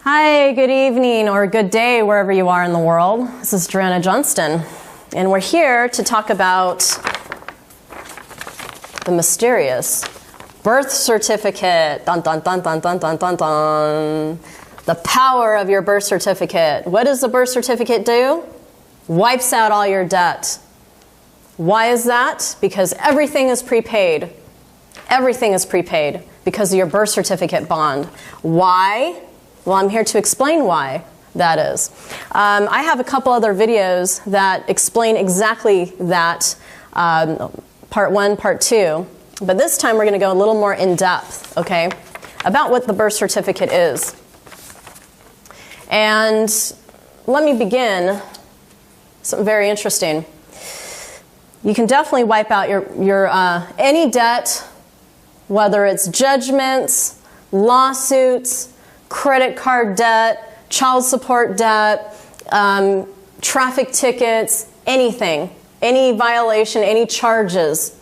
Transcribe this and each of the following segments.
Hi, good evening or good day wherever you are in the world. This is Joanna Johnston, and we're here to talk about the mysterious birth certificate. Dun, dun, dun, dun, dun, dun, dun, dun. The power of your birth certificate. What does the birth certificate do? Wipes out all your debt. Why is that? Because everything is prepaid. Everything is prepaid because of your birth certificate bond. Why? Well, I'm here to explain why that is. I have a couple other videos that explain exactly that, part one, part two. But this time we're going to go a little more in depth, okay, about what the birth certificate is. And let me begin something very interesting. You can definitely wipe out your any debt, whether it's judgments, lawsuits, credit card debt, child support debt, traffic tickets, anything, any violation, any charges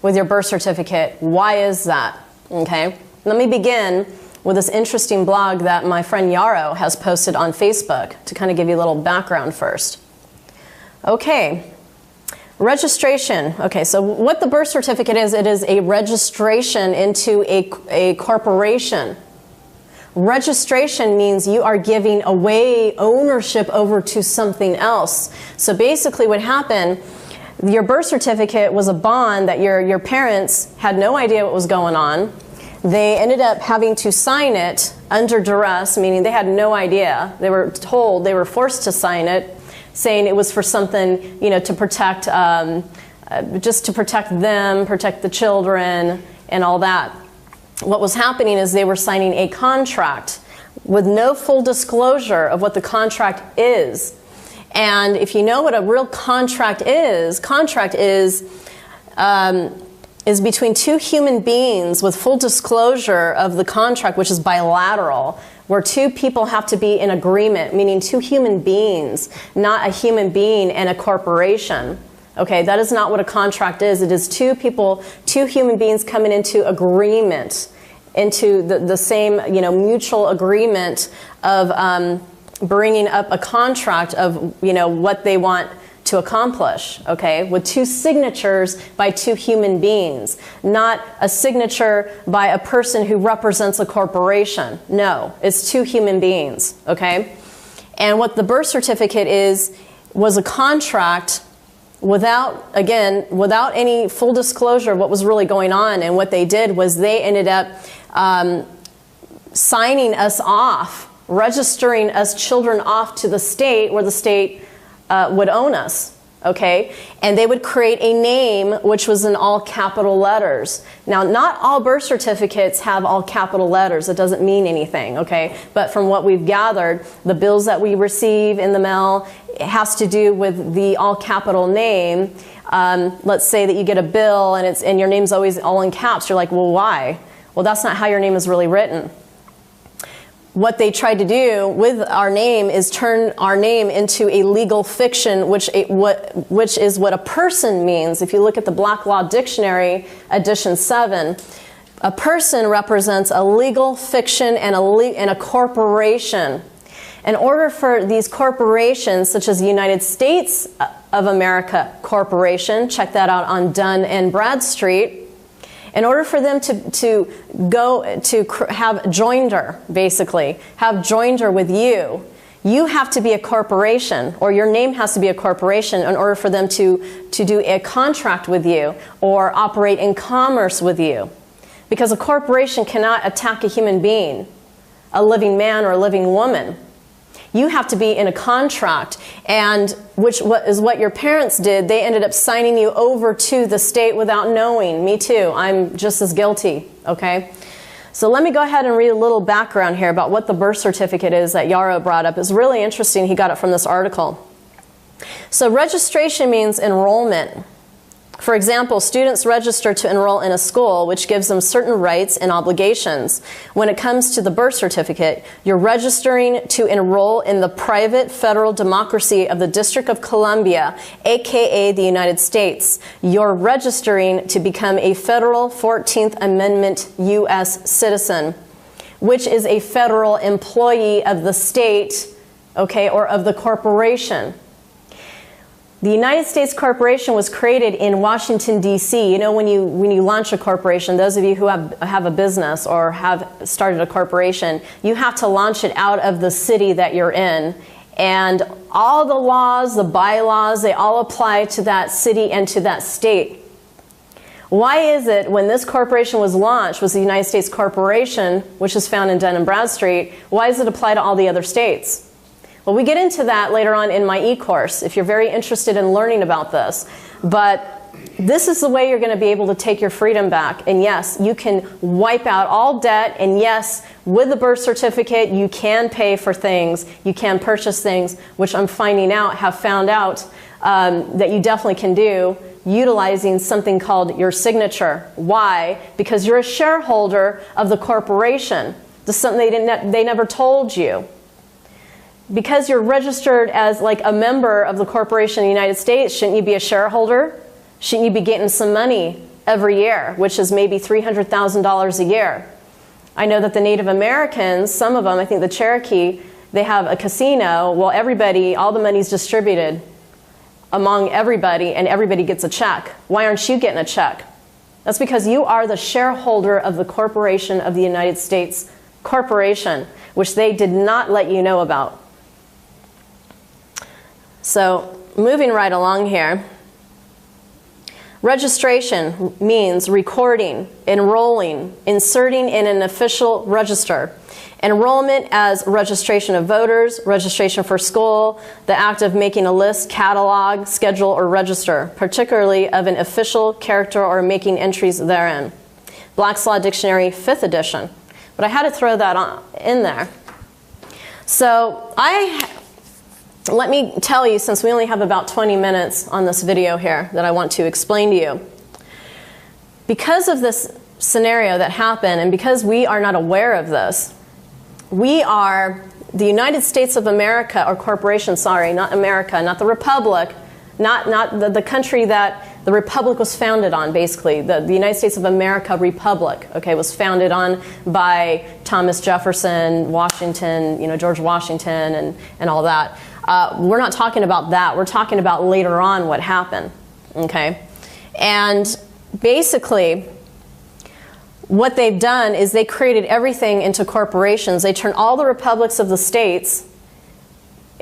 with your birth certificate. Why is that? Okay, let me begin with this interesting blog that my friend Yarrow has posted on Facebook to kind of give you a little background first. Okay, registration. Okay, so what the birth certificate is, it is a registration into a corporation. Registration means you are giving away ownership over to something else. So basically what happened, your birth certificate was a bond that your parents had no idea what was going on. They ended up having to sign it under duress, meaning they had no idea. They were told, they were forced to sign it, saying it was for something, you know, to protect, just to protect them, protect the children, and all that. What was happening is they were signing a contract with no full disclosure of what the contract is. And if you know what a real contract is between two human beings with full disclosure of the contract, which is bilateral, where two people have to be in agreement, meaning two human beings, not a human being and a corporation. Okay, that is not what a contract is. It is two people, two human beings coming into agreement, into the same, you know, mutual agreement of bringing up a contract of, you know, what they want to accomplish, okay, with two signatures by two human beings, not a signature by a person who represents a corporation. No, it's two human beings, okay? And what the birth certificate was a contract without any full disclosure of what was really going on. And what they did was they ended up signing us off, registering us children off to the state where the state would own us, okay? And they would create a name which was in all capital letters. Now, not all birth certificates have all capital letters. It doesn't mean anything, okay? But from what we've gathered, the bills that we receive in the mail, it has to do with the all capital name. Let's say that you get a bill and your name's always all in caps. You're like, well, why? Well, that's not how your name is really written. What they tried to do with our name is turn our name into a legal fiction, which is what a person means. If you look at the Black Law Dictionary, edition 7, a person represents a legal fiction and a corporation. In order for these corporations, such as the United States of America Corporation, check that out on Dun and Bradstreet, in order for them to have joinder, basically, have joinder with you, you have to be a corporation, or your name has to be a corporation in order for them to do a contract with you or operate in commerce with you. Because a corporation cannot attack a human being, a living man or a living woman. You have to be in a contract, and which is what your parents did. They ended up signing you over to the state without knowing. Me too. I'm just as guilty, okay? So let me go ahead and read a little background here about what the birth certificate is that Yarrow brought up. It's really interesting. He got it from this article. So registration means enrollment. For example, students register to enroll in a school, which gives them certain rights and obligations. When it comes to the birth certificate, you're registering to enroll in the private federal democracy of the District of Columbia, aka the United States. You're registering to become a federal 14th Amendment U.S. citizen. which is a federal employee of the state, okay, or of the corporation. The United States Corporation was created in Washington, D.C. You know, when you launch a corporation, those of you who have a business or have started a corporation, you have to launch it out of the city that you're in. And all the laws, the bylaws, they all apply to that city and to that state. Why is it when this corporation was launched, was the United States Corporation, which is found in Dun & Bradstreet, why does it apply to all the other states? Well, we get into that later on in my e-course if you're very interested in learning about this. But this is the way you're going to be able to take your freedom back. And yes, you can wipe out all debt. And yes, with the birth certificate, you can pay for things. You can purchase things, which I'm finding out, have found out that you definitely can do utilizing something called your signature. Why? Because you're a shareholder of the corporation. This is something they never told you. Because you're registered as like a member of the corporation in the United States, shouldn't you be a shareholder? Shouldn't you be getting some money every year, which is maybe $300,000 a year? I know that the Native Americans, some of them, I think the Cherokee, they have a casino. Well, everybody, all the money's distributed among everybody, and everybody gets a check. Why aren't you getting a check? That's because you are the shareholder of the corporation of the United States Corporation, which they did not let you know about. So, moving right along here, registration means recording, enrolling, inserting in an official register. Enrollment as registration of voters, registration for school, the act of making a list, catalog, schedule, or register, particularly of an official character or making entries therein. Black's Law Dictionary, 5th edition. But I had to throw that in there. So, let me tell you, since we only have about 20 minutes on this video here that I want to explain to you. Because of this scenario that happened, and because we are not aware of this, we are the United States of America, or corporation, sorry, not America, not the Republic, not the country that the Republic was founded on, basically. The United States of America Republic, okay, was founded on by Thomas Jefferson, Washington, you know, George Washington, and all that. We're not talking about that. We're talking about later on what happened, okay? And basically, what they've done is they created everything into corporations. They turned all the republics of the states,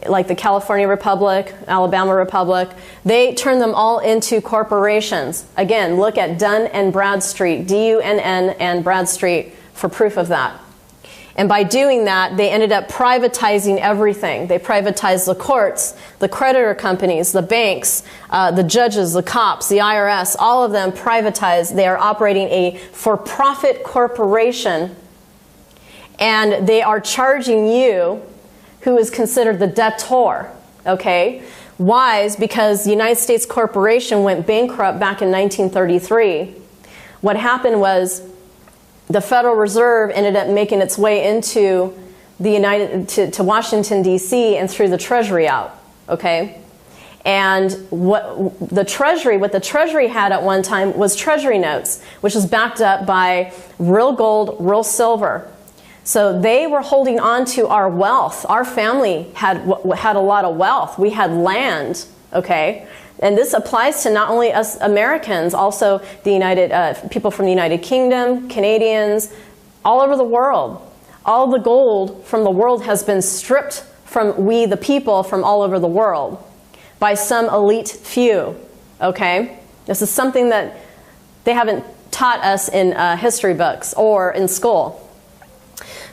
like the California Republic, Alabama Republic, they turned them all into corporations. Again, look at Dun and Bradstreet, D-U-N-N and Bradstreet for proof of that. And by doing that, they ended up privatizing everything. They privatized the courts, the creditor companies, the banks, the judges, the cops, the IRS, all of them privatized. They are operating a for-profit corporation, and they are charging you, who is considered the debtor, okay? Why? Because the United States Corporation went bankrupt back in 1933. What happened was the Federal Reserve ended up making its way into to Washington, D.C. and threw the Treasury out, okay? And what the Treasury had at one time was Treasury notes, which was backed up by real gold, real silver. So they were holding on to our wealth. Our family had a lot of wealth. We had land, okay? And this applies to not only us Americans, also the people from the United Kingdom, Canadians, all over the world. All the gold from the world has been stripped from we, the people, from all over the world by some elite few, okay? This is something that they haven't taught us in history books or in school.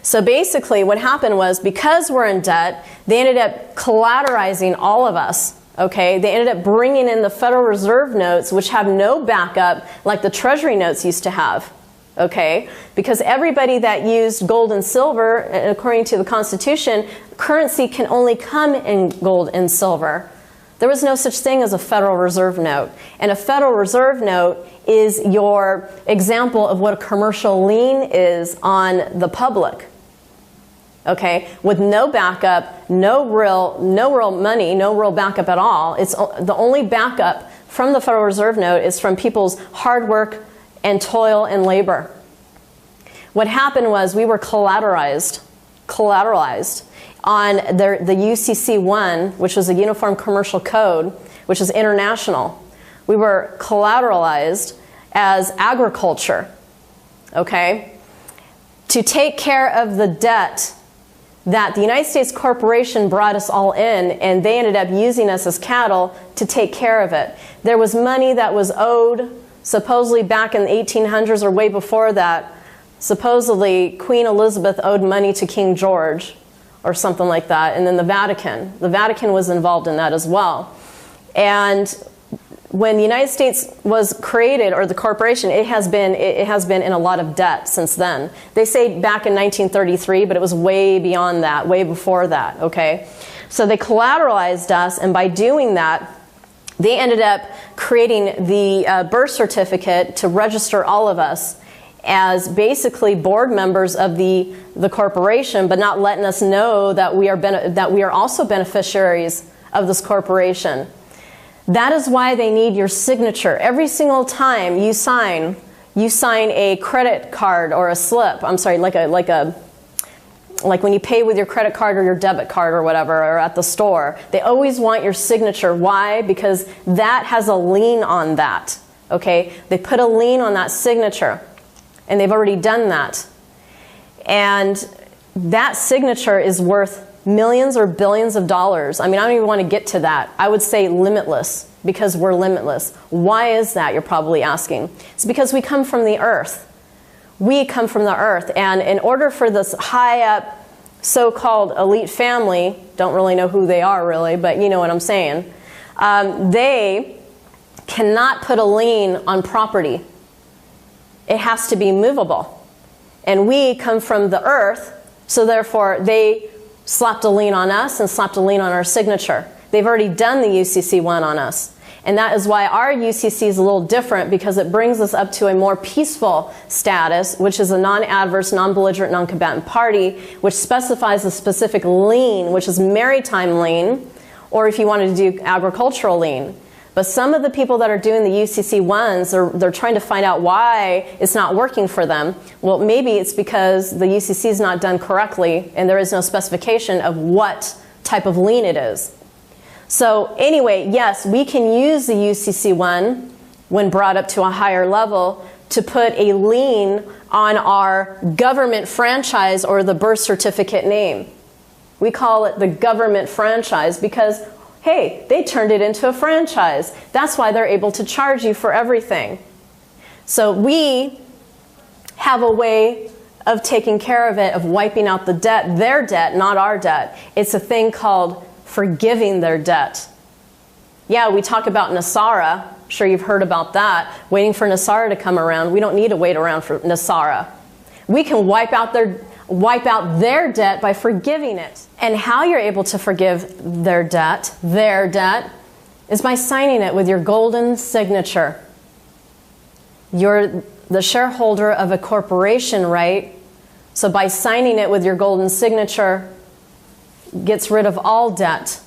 So basically what happened was, because we're in debt, they ended up collateralizing all of us. Okay, they ended up bringing in the Federal Reserve notes, which have no backup like the Treasury notes used to have. Okay, because everybody that used gold and silver, according to the Constitution, currency can only come in gold and silver. There was no such thing as a Federal Reserve note. And a Federal Reserve note is your example of what a commercial lien is on the public. Okay, with no backup, no real money, no real backup at all. It's the only backup from the Federal Reserve note is from people's hard work and toil and labor. What happened was we were collateralized on the UCC-1, which was a Uniform Commercial Code, which is international. We were collateralized as agriculture, okay, to take care of the debt that the United States Corporation brought us all in, and they ended up using us as cattle to take care of it. There was money that was owed, supposedly back in the 1800s or way before that. Supposedly, Queen Elizabeth owed money to King George or something like that, and then the Vatican was involved in that as well. And when the United States was created, or the corporation, it has been in a lot of debt since then. They say back in 1933, but it was way beyond that, way before that, okay? So they collateralized us, and by doing that, they ended up creating the birth certificate to register all of us as basically board members of the corporation, but not letting us know that we are also beneficiaries of this corporation. That is why they need your signature. Every single time you sign a credit card or a slip. I'm sorry, like when you pay with your credit card or your debit card or whatever, or at the store. They always want your signature. Why? Because that has a lien on that. Okay? They put a lien on that signature, and they've already done that. And that signature is worth millions or billions of dollars. I mean, I don't even want to get to that. I would say limitless, because we're limitless. Why is that, you're probably asking? It's because we come from the earth. We come from the earth. And in order for this high up so-called elite family, don't really know who they are really, but you know what I'm saying, they cannot put a lien on property. It has to be movable. And we come from the earth, so therefore they slapped a lien on us and slapped a lien on our signature. They've already done the UCC-1 on us. And that is why our UCC is a little different, because it brings us up to a more peaceful status, which is a non-adverse, non-belligerent, non-combatant party, which specifies a specific lien, which is maritime lien, or if you wanted to do agricultural lien. But some of the people that are doing the UCC-1s, they're trying to find out why it's not working for them. Well, maybe it's because the UCC is not done correctly, and there is no specification of what type of lien it is. So anyway, yes, we can use the UCC-1 when brought up to a higher level to put a lien on our government franchise or the birth certificate name. We call it the government franchise because, hey, they turned it into a franchise. That's why they're able to charge you for everything. So we have a way of taking care of it, of wiping out the debt, their debt, not our debt. It's a thing called forgiving their debt. Yeah, we talk about NESARA. I'm sure you've heard about that. Waiting for NESARA to come around. We don't need to wait around for NESARA. We can wipe out their debt by forgiving it. And how you're able to forgive their debt, is by signing it with your golden signature. You're the shareholder of a corporation, right? So by signing it with your golden signature, gets rid of all debt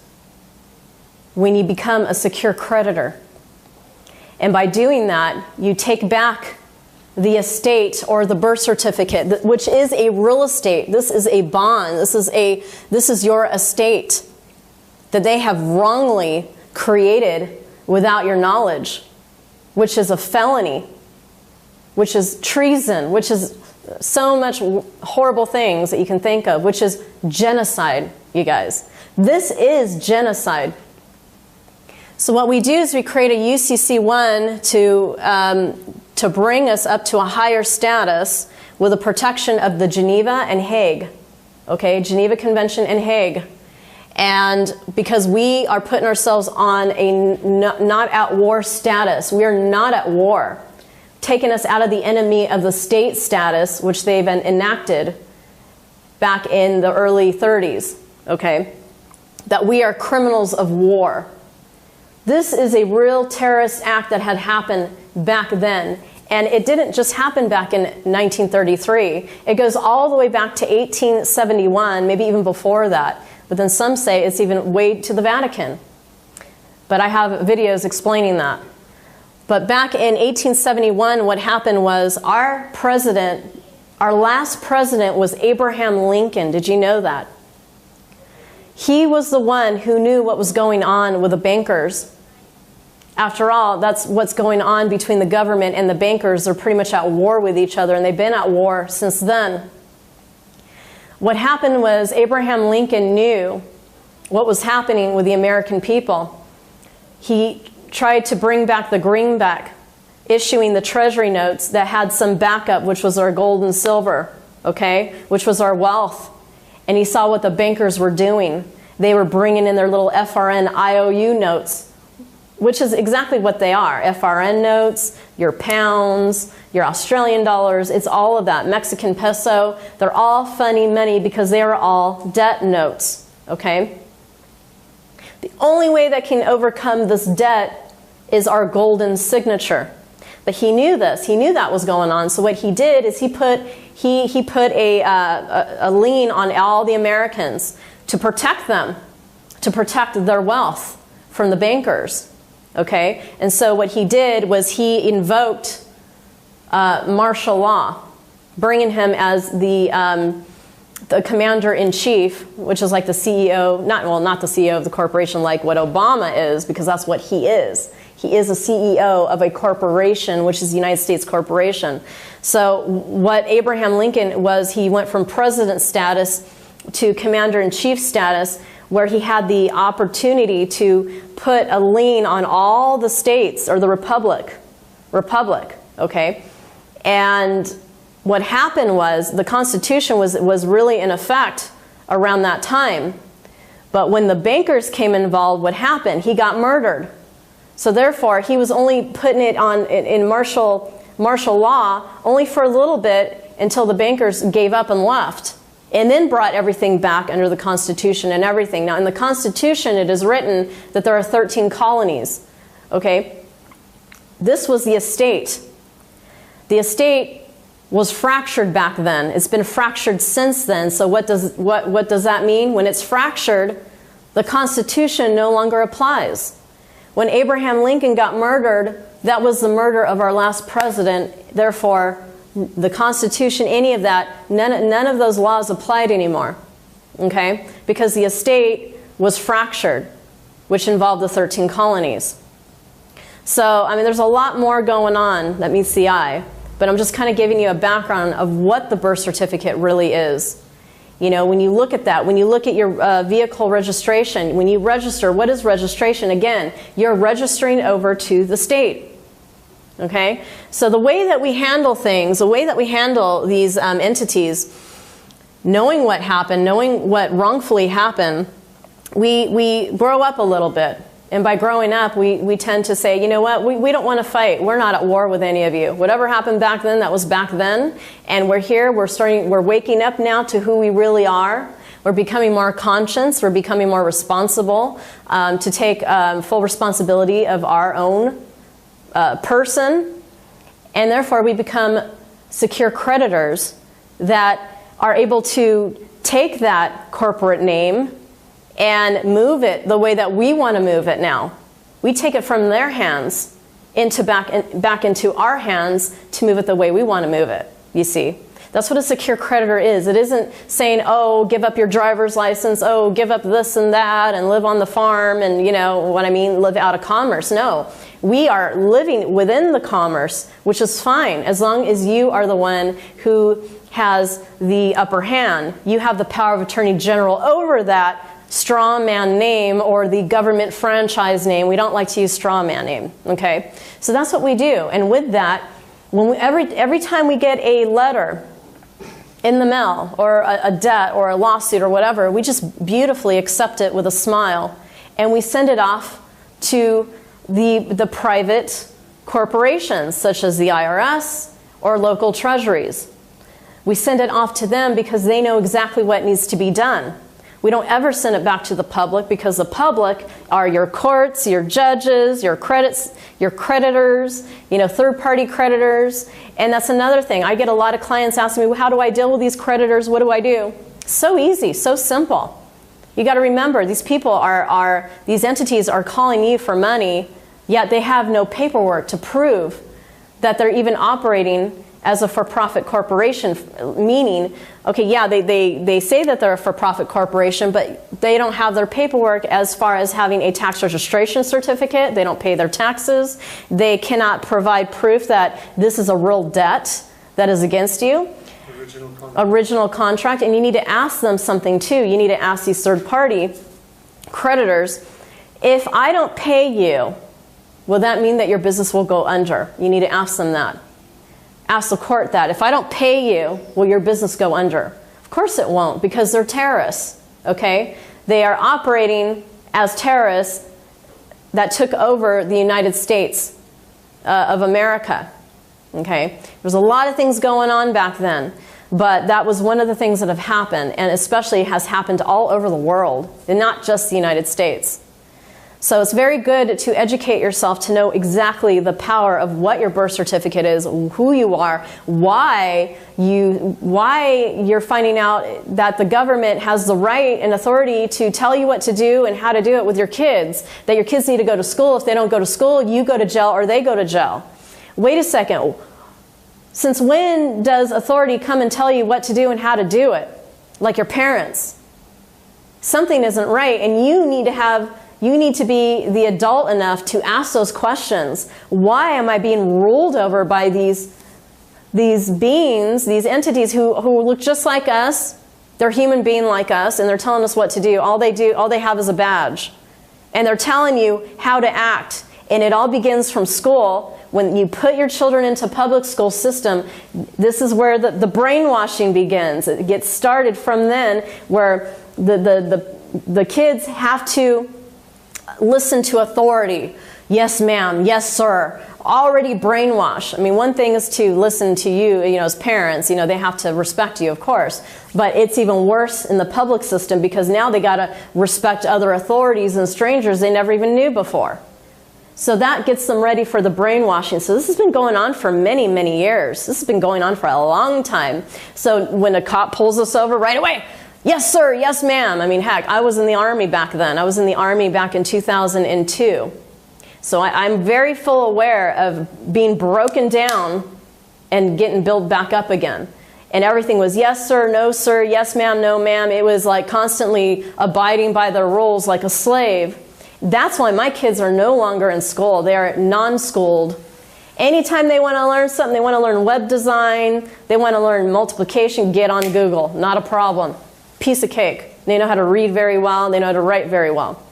when you become a secure creditor. And by doing that, you take back the estate or the birth certificate, which is a real estate. This is a bond. This is your estate that they have wrongly created without your knowledge, which is a felony, which is treason, which is so much horrible things that you can think of, which is genocide, you guys. This is genocide. So what we do is we create a UCC-1 to bring us up to a higher status with the protection of the Geneva and Hague. Okay, Geneva Convention and Hague. And because we are putting ourselves on a not at war status, we are not at war. Taking us out of the enemy of the state status, which they've enacted back in the early 30s, okay? That we are criminals of war. This is a real terrorist act that had happened back then. And it didn't just happen back in 1933. It goes all the way back to 1871, maybe even before that. But then some say it's even way to the Vatican. But I have videos explaining that. But back in 1871, what happened was our president Our last president was Abraham Lincoln. Did you know that? He was the one who knew what was going on with the bankers. After all, that's what's going on between the government and the bankers. They're pretty much at war with each other, and they've been at war since then. What happened was Abraham Lincoln knew what was happening with the American people. He tried to bring back the greenback, issuing the treasury notes that had some backup, which was our gold and silver, okay, which was our wealth. And he saw what the bankers were doing. They were bringing in their little FRN IOU notes, which is exactly what they are. FRN notes, your pounds, your Australian dollars, it's all of that. Mexican peso, they're all funny money because they are all debt notes, okay? The only way that can overcome this debt is our golden signature. But he knew this. He knew that was going on. So what he did is he put a lien on all the Americans to protect them, to protect their wealth from the bankers. Okay? And so what he did was he invoked martial law, bringing him as the commander-in-chief, which is like the CEO, not the CEO of the corporation like what Obama is, because that's what he is. He is a CEO of a corporation, which is the United States Corporation. So what Abraham Lincoln was, he went from president status to commander-in-chief status, where he had the opportunity to put a lien on all the states, or the republic, okay? And what happened was the Constitution was really in effect around that time. But when the bankers came involved, what happened? He got murdered. So therefore, he was only putting it on in martial law only for a little bit until the bankers gave up and left, and then brought everything back under the Constitution and everything. Now, in the Constitution, it is written that there are 13 colonies. Okay? This was the estate. The estate was fractured back then. It's been fractured since then. So what does that mean? When it's fractured, the Constitution no longer applies. When Abraham Lincoln got murdered, that was the murder of our last president. Therefore, the Constitution, any of that, none of those laws applied anymore. Okay? Because the estate was fractured, which involved the 13 colonies. So, I mean, there's a lot more going on that meets the eye. But I'm just kind of giving you a background of what the birth certificate really is. You know, when you look at that, when you look at your vehicle registration, when you register, what is registration? Again, you're registering over to the state. Okay? So the way that we handle things, the way that we handle these entities, knowing what happened, knowing what wrongfully happened, we grow up a little bit. And by growing up, we tend to say, you know what, we don't want to fight. We're not at war with any of you. Whatever happened back then, that was back then. And we're here, we're waking up now to who we really are. We're becoming more conscious. We're becoming more responsible to take full responsibility of our own person. And therefore, we become secure creditors that are able to take that corporate name and move it the way that we want to move it now. We take it from their hands back into our hands to move it the way we want to move it, you see. That's what a secure creditor is. It isn't saying, oh, give up your driver's license, oh, give up this and that, and live on the farm, and, you know, what I mean, live out of commerce. No, we are living within the commerce, which is fine, as long as you are the one who has the upper hand. You have the power of attorney general over that straw man name or the government franchise name. We don't like to use straw man name, okay? So that's what we do. And with that, every time we get a letter in the mail or a debt or a lawsuit or whatever, we just beautifully accept it with a smile, and we send it off to the private corporations such as the IRS or local treasuries. We send it off to them because they know exactly what needs to be done. We don't ever send it back to the public, because the public are your courts, your judges, your creditors, you know, third-party creditors. And that's another thing. I get a lot of clients asking me, well, how do I deal with these creditors? What do I do? So easy, so simple. You got to remember, these people these entities are calling you for money, yet they have no paperwork to prove that they're even operating as a for-profit corporation, meaning, okay, yeah, they say that they're a for-profit corporation, but they don't have their paperwork as far as having a tax registration certificate. They don't pay their taxes. They cannot provide proof that this is a real debt that is against you. Original contract. And you need to ask them something too. You need to ask these third-party creditors, if I don't pay you, will that mean that your business will go under? You need to ask them that. Ask the court that. If I don't pay you, will your business go under? Of course it won't, because they're terrorists, okay? They are operating as terrorists that took over the United States of America, okay? There's a lot of things going on back then, but that was one of the things that have happened, and especially has happened all over the world, and not just the United States. So it's very good to educate yourself to know exactly the power of what your birth certificate is, who you are, why you're finding out that the government has the right and authority to tell you what to do and how to do it with your kids, that your kids need to go to school. If they don't go to school, you go to jail or they go to jail. Wait a second. Since when does authority come and tell you what to do and how to do it? Like your parents. Something isn't right, and you need to be the adult enough to ask those questions. Why am I being ruled over by these beings, these entities who look just like us? They're human being like us, and they're telling us what to do. All they have is a badge. And they're telling you how to act. And it all begins from school. When you put your children into public school system, this is where the brainwashing begins. It gets started from then, where the kids have to listen to authority. Yes, ma'am. Yes, sir. Already brainwashed. I mean, one thing is to listen to you, as parents, they have to respect you, of course. But it's even worse in the public system, because now they got to respect other authorities and strangers they never even knew before. So that gets them ready for the brainwashing. So this has been going on for many, many years. This has been going on for a long time. So when a cop pulls us over, right away, yes, sir. Yes, ma'am. I mean, heck, I was in the Army back then. I was in the Army back in 2002. So I'm very full aware of being broken down and getting built back up again. And everything was yes, sir, no, sir, yes, ma'am, no, ma'am. It was like constantly abiding by the rules like a slave. That's why my kids are no longer in school. They are non-schooled. Anytime they want to learn something, they want to learn web design, they want to learn multiplication, get on Google. Not a problem. Piece of cake. They know how to read very well. They know how to write very well.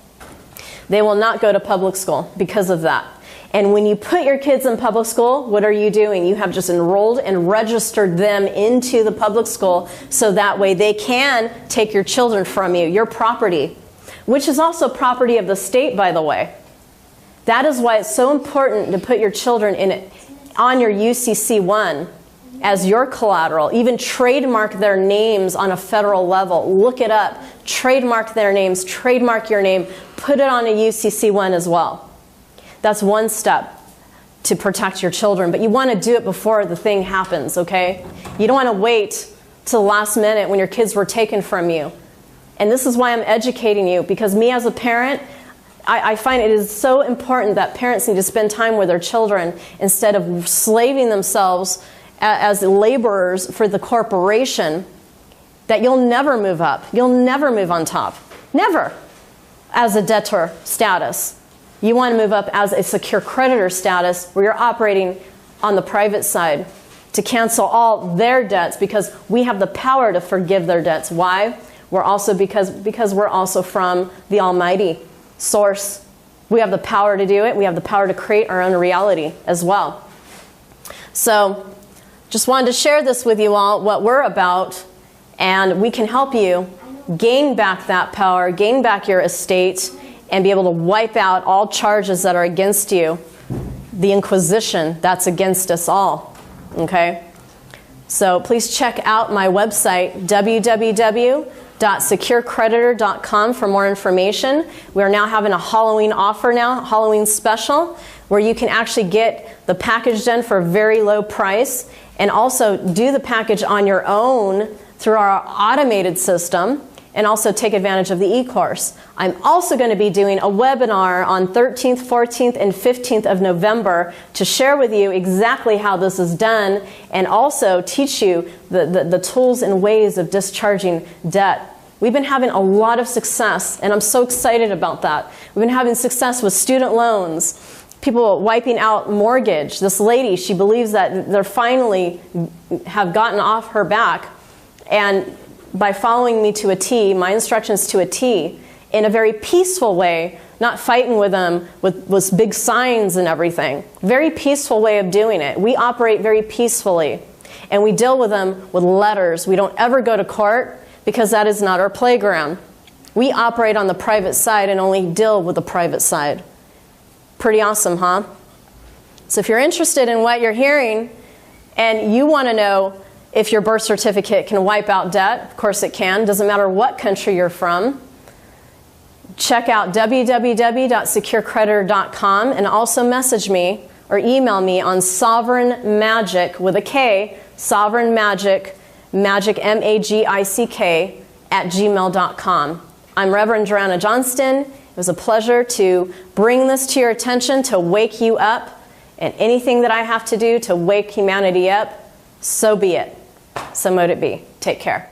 They will not go to public school because of that. And when you put your kids in public school, what are you doing? You have just enrolled and registered them into the public school, so that way they can take your children from you, your property, which is also property of the state, by the way. That is why it's so important to put your children on your UCC-1 as your collateral. Even trademark their names on a federal level. Look it up. Trademark their names. Trademark your name. Put it on a UCC-1 as well. That's one step to protect your children. But you want to do it before the thing happens, okay? You don't want to wait till the last minute when your kids were taken from you. And this is why I'm educating you, because me as a parent, I find it is so important that parents need to spend time with their children instead of slaving themselves as laborers for the corporation, that you'll never move up. You'll never move on top. Never. As a debtor status. You want to move up as a secure creditor status, where you're operating on the private side to cancel all their debts, because we have the power to forgive their debts. Why? We're also because we're also from the Almighty source. We have the power to do it. We have the power to create our own reality as well. So just wanted to share this with you all, what we're about, and we can help you gain back that power, gain back your estate, and be able to wipe out all charges that are against you. The Inquisition that's against us all. Okay? So please check out my website, www.securecreditor.com, for more information. We are now having a Halloween offer now, Halloween special, where you can actually get the package done for a very low price, and also do the package on your own through our automated system. and also take advantage of the e-course. I'm also going to be doing a webinar on 13th, 14th, and 15th of November to share with you exactly how this is done and also teach you the tools and ways of discharging debt. We've been having a lot of success, and I'm so excited about that. We've been having success with student loans, people wiping out mortgage. This lady, she believes that they're finally have gotten off her back, and by following me to a T, my instructions to a T, in a very peaceful way, not fighting with them with big signs and everything. Very peaceful way of doing it. We operate very peacefully, and we deal with them with letters. We don't ever go to court because that is not our playground. We operate on the private side and only deal with the private side. Pretty awesome, huh? So if you're interested in what you're hearing and you want to know if your birth certificate can wipe out debt, of course it can, doesn't matter what country you're from, check out www.securecreditor.com and also message me or email me on Sovereign Magic with a K, Sovereign Magic, Magic M-A-G-I-C-K @gmail.com. I'm Reverend Joanna Johnston. It was a pleasure to bring this to your attention, to wake you up, and anything that I have to do to wake humanity up, so be it. So mote it be. Take care.